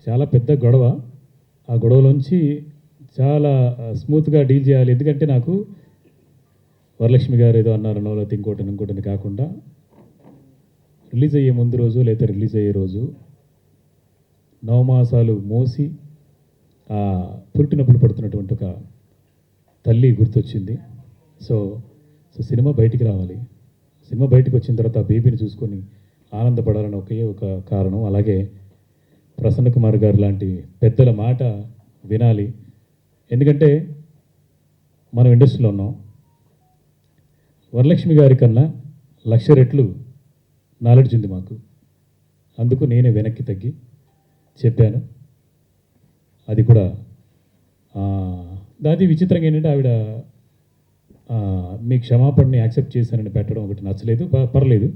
చాలా పెద్ద గొడవ. ఆ గొడవలోంచి చాలా స్మూత్గా డీల్ చేయాలి. ఎందుకంటే నాకు వరలక్ష్మి గారు ఏదో అన్నారనో లేకపోతే ఇంకోటని కాకుండా రిలీజ్ అయ్యే ముందు రోజు లేదా రిలీజ్ అయ్యే రోజు నవమాసాలు మోసి ఆ పురిటి నొప్పులు పడుతున్నటువంటి ఒక తల్లి గుర్తొచ్చింది. సో సో సినిమా బయటికి రావాలి. సినిమా బయటికి వచ్చిన తర్వాత ఆ బేబీని చూసుకొని ఆనందపడాలని ఒకే ఒక కారణం. అలాగే ప్రసన్న కుమార్ గారు లాంటి పెద్దల మాట వినాలి. ఎందుకంటే మనం ఇండస్ట్రీలో ఉన్నాం. వరలక్ష్మి గారి కన్నా 1,00,000 రెట్లు నాలెడ్జ్ ఉంది మాకు. అందుకు నేనే వెనక్కి తగ్గి చెప్పాను. అది కూడా దాది విచిత్రంగా ఏంటంటే ఆవిడ మీ క్షమాపణని యాక్సెప్ట్ చేశానని పెట్టడం ఒకటి నచ్చలేదు. పర్లేదు,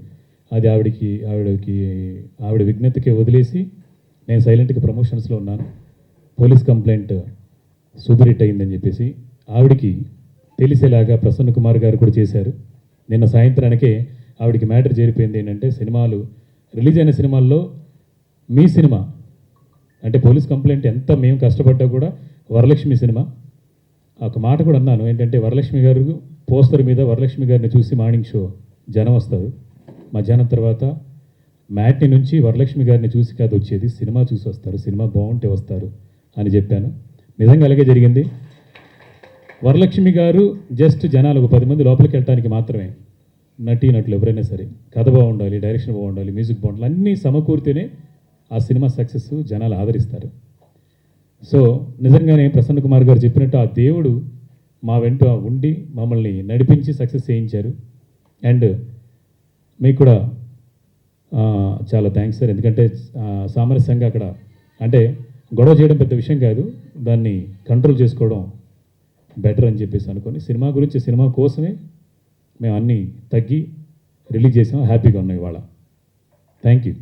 అది ఆవిడ విజ్ఞతకి వదిలేసి నేను సైలెంట్గా ప్రమోషన్స్లో ఉన్నాను. పోలీస్ కంప్లైంట్ సూపర్ హిట్ అయిందని చెప్పేసి ఆవిడికి తెలిసేలాగా ప్రసన్న కుమార్ గారు కూడా చేశారు. నిన్న సాయంత్రానికే ఆవిడికి మ్యాటర్ చేరిపోయింది. ఏంటంటే సినిమాలు రిలీజ్ అయిన సినిమాల్లో మీ సినిమా అంటే పోలీస్ కంప్లైంట్ ఎంత మేము కష్టపడ్డా కూడా వరలక్ష్మి సినిమా ఒక మాట కూడా అన్నాను. ఏంటంటే వరలక్ష్మి గారు పోస్టర్ మీద వరలక్ష్మి గారిని చూసి మార్నింగ్ షో జనం వస్తారు, మధ్యాహ్నం తర్వాత మ్యాట్ని నుంచి వరలక్ష్మి గారిని చూసి కాదు వచ్చేది, సినిమా చూసి వస్తారు, సినిమా బాగుంటే వస్తారు అని చెప్పాను. నిజంగా అలాగే జరిగింది. వరలక్ష్మి గారు జస్ట్ జనాలు ఒక 10 మంది లోపలికి వెళ్ళడానికి మాత్రమే. నటీనటులు ఎవరైనా సరే కథ బాగుండాలి, డైరెక్షన్ బాగుండాలి, మ్యూజిక్ బాగుండాలి, అన్నీ సమకూరితేనే ఆ సినిమా సక్సెస్, జనాలు ఆదరిస్తారు. సో నిజంగానే ప్రసన్న కుమార్ గారు చెప్పినట్టు ఆ దేవుడు మా వెంట ఉండి మమ్మల్ని నడిపించి సక్సెస్ చేయించారు. అండ్ మీకు కూడా చాలా థ్యాంక్స్ సార్. ఎందుకంటే సామరస్యంగా అక్కడ అంటే గొడవ చేయడం పెద్ద విషయం కాదు, దాన్ని కంట్రోల్ చేసుకోవడం బెటర్ అని చెప్పేసి అనుకొని సినిమా గురించి సినిమా కోసమే మేము అన్నీ తగ్గి రిలీజ్ చేసాం. హ్యాపీగా ఉన్నాం ఇవాళ. Thank you.